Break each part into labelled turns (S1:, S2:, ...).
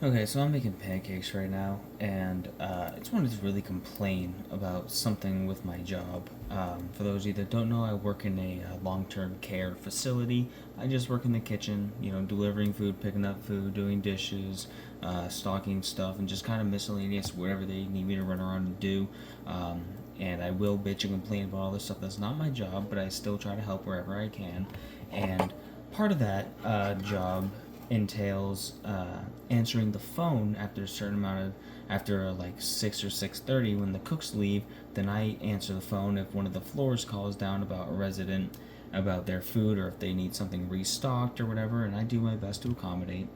S1: Okay, so I'm making pancakes right now, and I just wanted to really complain about something with my job. For those of you that don't know, I work in a long-term care facility. I just work in the kitchen, delivering food, picking up food, doing dishes, stocking stuff, and just kind of miscellaneous whatever they need me to run around and do. Um, and I will bitch and complain about all this stuff. That's not my job, but I still try to help wherever I can. And part of that job entails answering the phone after a certain amount of after like 6 or 6:30 when the cooks leave. Then I answer the phone if one of the floors calls down about a resident about their food or if they need something restocked or whatever, and I do my best to accommodate.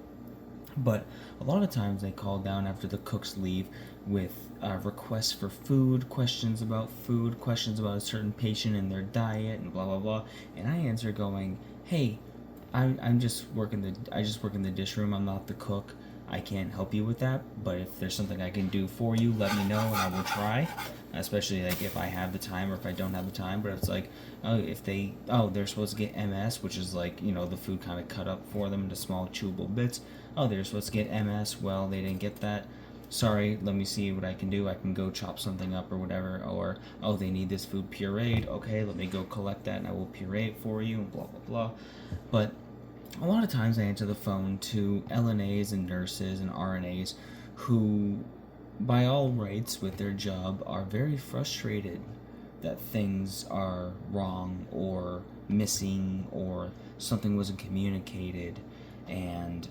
S1: But a lot of times they call down after the cooks leave with requests for food, questions about a certain patient and their diet, and blah blah blah. And I answer going, "Hey, I'm just I just work in the dish room. I'm not the cook. I can't help you with that. But if there's something I can do for you, let me know and I will try. Especially like if I have the time or if I don't have the time. But it's like, oh, if they're supposed to get MS, which is like the food kind of cut up for them into small chewable bits. Oh, they're supposed to get MS. Well, they didn't get that. Sorry, let me see what I can do. I can go chop something up or whatever. Or, oh, they need this food pureed. Okay, let me go collect that and I will puree it for you and blah, blah, blah. But a lot of times I answer the phone to LNAs and nurses and RNAs who, by all rights with their job, are very frustrated that things are wrong or missing or something wasn't communicated. And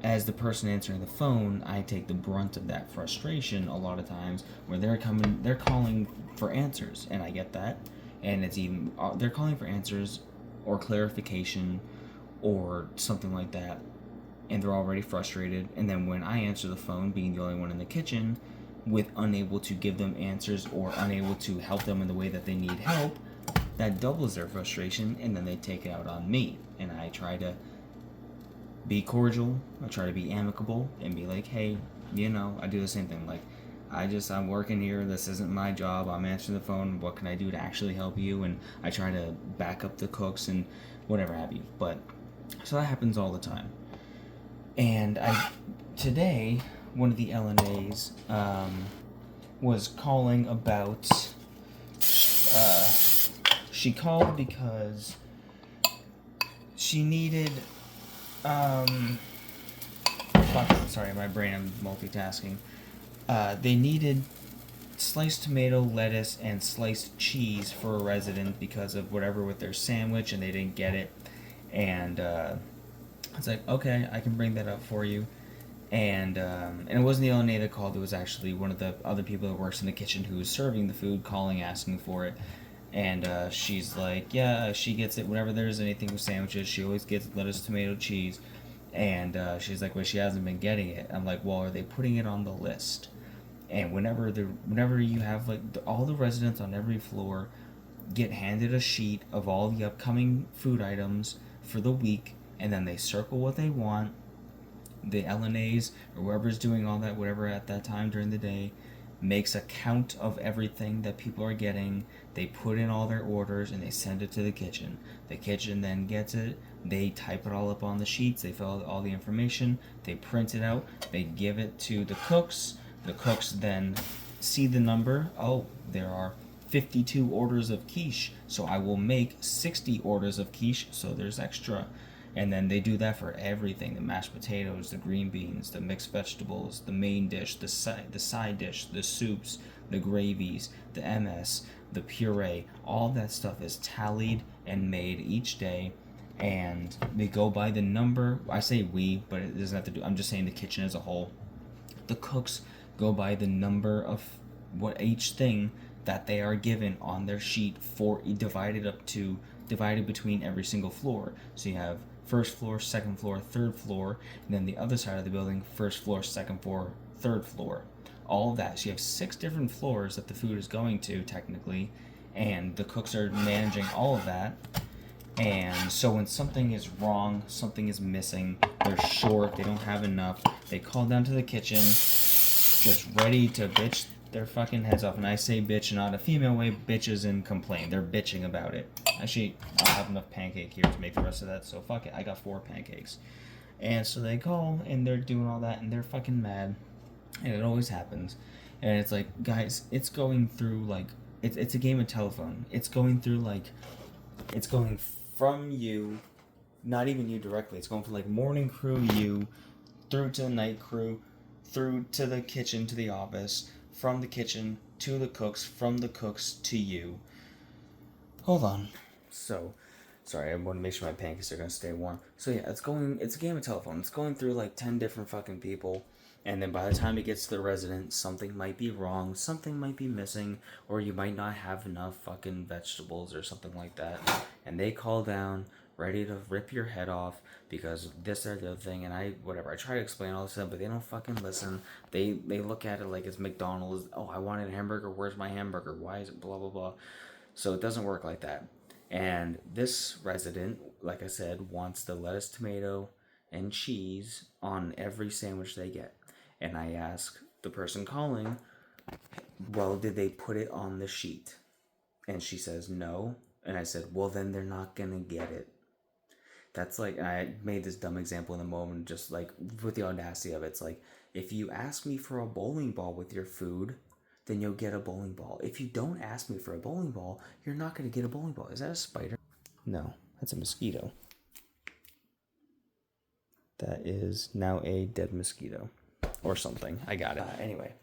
S1: as the person answering the phone, I take the brunt of that frustration a lot of times where they're calling for answers, and I get that. And it's even, they're calling for answers or clarification or something like that, and they're already frustrated. And then when I answer the phone, being the only one in the kitchen, with unable to give them answers or unable to help them in the way that they need help, that doubles their frustration, and then they take it out on me. And I try to be cordial. I try to be amicable and be like, hey, I do the same thing. Like, I'm working here. This isn't my job. I'm answering the phone. What can I do to actually help you? And I try to back up the cooks and whatever have you. But so that happens all the time. And today, one of the LNAs was calling about. Uh, she called because she needed. Sorry, my brain. I'm multitasking. They needed sliced tomato, lettuce, and sliced cheese for a resident because of whatever with their sandwich, and they didn't get it. And it's like, okay, I can bring that up for you. And it wasn't the LNA that called. It was actually one of the other people that works in the kitchen who was serving the food, calling, asking for it. And she's like, yeah, she gets it whenever there's anything with sandwiches. She always gets lettuce, tomato, cheese. And she's like, well, she hasn't been getting it. I'm like, well, are they putting it on the list? And whenever you have like all the residents on every floor get handed a sheet of all the upcoming food items for the week, and then they circle what they want. The LNAs or whoever's doing all that, whatever at that time during the day, makes a count of everything that people are getting. They put in all their orders and they send it to the kitchen. The kitchen then gets it. They type it all up on the sheets. They fill out all the information. They print it out. They give it to the cooks. The cooks then see the number. Oh, there are 52 orders of quiche, so I will make 60 orders of quiche, so there's extra. And then they do that for everything: the mashed potatoes, the green beans, the mixed vegetables, the main dish, the side dish, the soups, the gravies, the MS, the puree. All that stuff is tallied and made each day, and they go by the number. I say we, but it doesn't have to do. I'm just saying the kitchen as a whole. The cooks go by the number of what each thing that they are given on their sheet for divided between every single floor. So you have first floor, second floor, third floor, and then the other side of the building, first floor, second floor, third floor. All of that. So you have 6 different floors that the food is going to technically, and the cooks are managing all of that. And so when something is wrong, something is missing, they're short, they don't have enough, they call down to the kitchen, just ready to bitch their fucking heads off. And I say bitch not a female way, bitches and complain. They're bitching about it. Actually, I don't have enough pancake here to make the rest of that, so fuck it. I got 4 pancakes. And so they call and they're doing all that and they're fucking mad. And it always happens. And it's like, guys, it's going through like, it's a game of telephone. It's going through like, it's going from you, not even you directly. It's going from like morning crew, you, through to the night crew, through to the kitchen, to the office, from the kitchen to the cooks, from the cooks to you. Hold on. So, sorry, I want to make sure my pancakes are gonna stay warm. So yeah, it's a game of telephone. It's going through like 10 different fucking people, and then by the time it gets to the resident, something might be wrong, something might be missing, or you might not have enough fucking vegetables or something like that. And they call down, ready to rip your head off because this or the other thing, and I try to explain all this stuff, but they don't fucking listen. They look at it like it's McDonald's. Oh, I wanted a hamburger. Where's my hamburger? Why is it blah blah blah? So it doesn't work like that. And this resident, like I said, wants the lettuce, tomato, and cheese on every sandwich they get. And I ask the person calling, well, did they put it on the sheet? And she says no. And I said, well, then they're not going to get it. That's like, I made this dumb example in the moment, just like with the audacity of it. It's like, if you ask me for a bowling ball with your food, then you'll get a bowling ball. If you don't ask me for a bowling ball, you're not going to get a bowling ball. Is that a spider? No, that's a mosquito. That is now a dead mosquito or something. I got it. Anyway,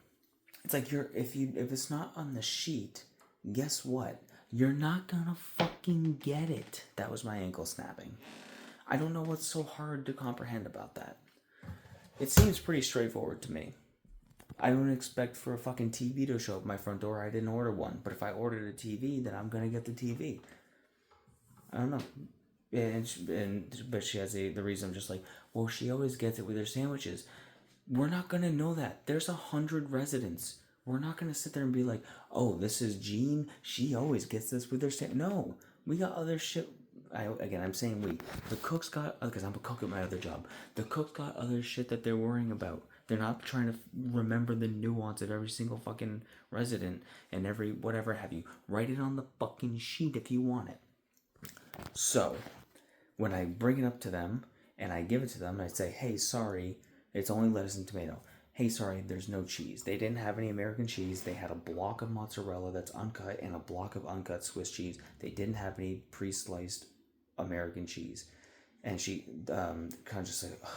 S1: it's like if it's not on the sheet, guess what? You're not gonna fucking get it. That was my ankle snapping. I don't know what's so hard to comprehend about that. It seems pretty straightforward to me. I don't expect for a fucking TV to show up at my front door. I didn't order one, but if I ordered a TV, then I'm gonna get the TV. I don't know. But she has the reason. I'm just like, well, she always gets it with her sandwiches. We're not gonna know that. There's 100 residents. We're not gonna sit there and be like, oh, this is Jean. She always gets this with her sandwich. No, we got other shit. I'm saying we. The cooks got, because I'm a cook at my other job. The cooks got other shit that they're worrying about. They're not trying to remember the nuance of every single fucking resident and every whatever have you. Write it on the fucking sheet if you want it. So, when I bring it up to them and I give it to them, I say, hey, sorry, it's only lettuce and tomato. Hey, sorry, there's no cheese. They didn't have any American cheese. They had a block of mozzarella that's uncut and a block of uncut Swiss cheese. They didn't have any pre-sliced American cheese. And she kind of just like, ugh.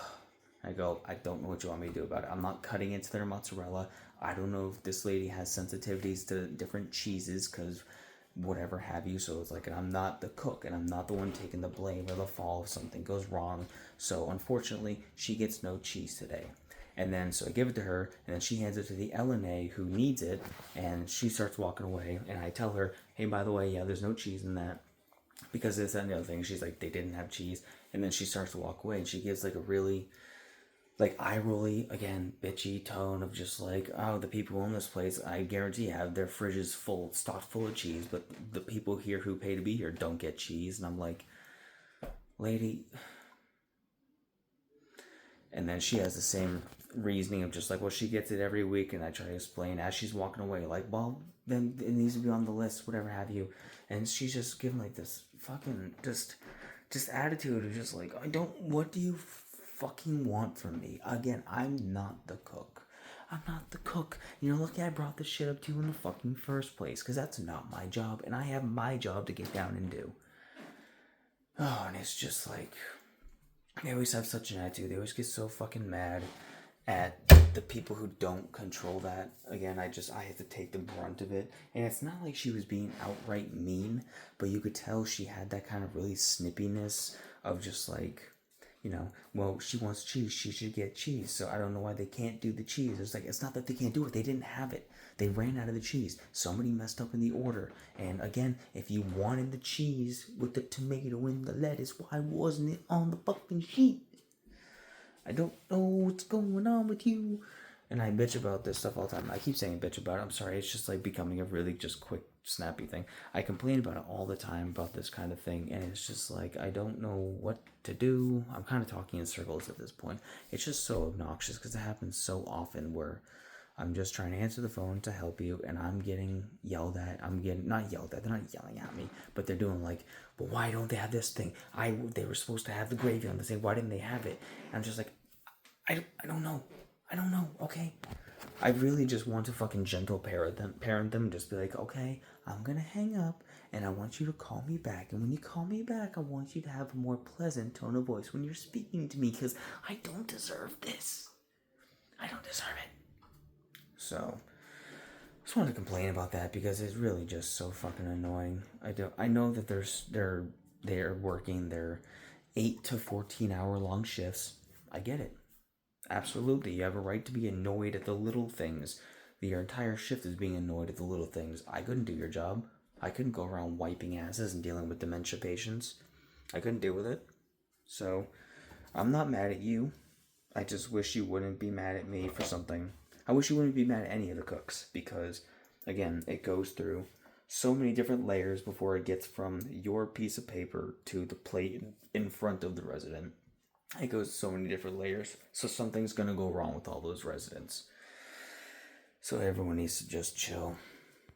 S1: I go, I don't know what you want me to do about it. I'm not cutting into their mozzarella. I don't know if this lady has sensitivities to different cheeses because whatever have you. So it's like, and I'm not the cook and I'm not the one taking the blame or the fall if something goes wrong. So unfortunately, she gets no cheese today. And then so I give it to her, and then she hands it to the LNA who needs it, and she starts walking away. And I tell her, hey, by the way, yeah, there's no cheese in that because this and the other thing. She's like, they didn't have cheese. And then she starts to walk away, and she gives like a really like eye rolly, again, bitchy tone of just like, oh, the people in this place, I guarantee have their fridges full, stocked full of cheese, but the people here who pay to be here don't get cheese. And I'm like, lady. And then she has the same reasoning of just like, well, she gets it every week. And I try to explain as she's walking away, like, well, then it needs to be on the list, whatever have you. And she's just giving like this fucking just attitude of just like, I don't, what do you fucking want from me? Again, I'm not the cook. I'm not the cook. You know, look, I brought this shit up to you in the fucking first place because that's not my job, and I have my job to get down and do. Oh, and it's just like, they always have such an attitude. They always get so fucking mad at the people who don't control that. Again, I have to take the brunt of it. And it's not like she was being outright mean, but you could tell she had that kind of really snippiness of just like, you know, well, she wants cheese, she should get cheese. So I don't know why they can't do the cheese. It's like, it's not that they can't do it, they didn't have it. They ran out of the cheese. Somebody messed up in the order. And again, if you wanted the cheese with the tomato and the lettuce, why wasn't it on the fucking sheet? I don't know what's going on with you. And I bitch about this stuff all the time. I keep saying bitch about it. I'm sorry. It's just like becoming a really just quick, snappy thing. I complain about it all the time about this kind of thing. And it's just like, I don't know what to do. I'm kind of talking in circles at this point. It's just so obnoxious because it happens so often where
S2: I'm just trying to answer the phone to help you, and I'm getting yelled at. I'm getting not yelled at. They're not yelling at me, but they're doing like, "Well, why don't they have this thing? They were supposed to have the gravy on the thing. Why didn't they have it?" And I'm just like, I don't know. I don't know. Okay. I really just want to fucking gentle parent them, just be like, okay, I'm gonna hang up, and I want you to call me back. And when you call me back, I want you to have a more pleasant tone of voice when you're speaking to me, because I don't deserve this. I don't deserve it. So, I just wanted to complain about that because it's really just so fucking annoying. I know that they're working their 8 to 14 hour long shifts. I get it. Absolutely, you have a right to be annoyed at the little things. Your entire shift is being annoyed at the little things. I couldn't do your job. I couldn't go around wiping asses and dealing with dementia patients. I couldn't deal with it. So, I'm not mad at you. I just wish you wouldn't be mad at me for something. I wish you wouldn't be mad at any of the cooks because, again, it goes through so many different layers before it gets from your piece of paper to the plate in front of the resident. It goes so many different layers, so something's gonna go wrong with all those residents. So everyone needs to just chill.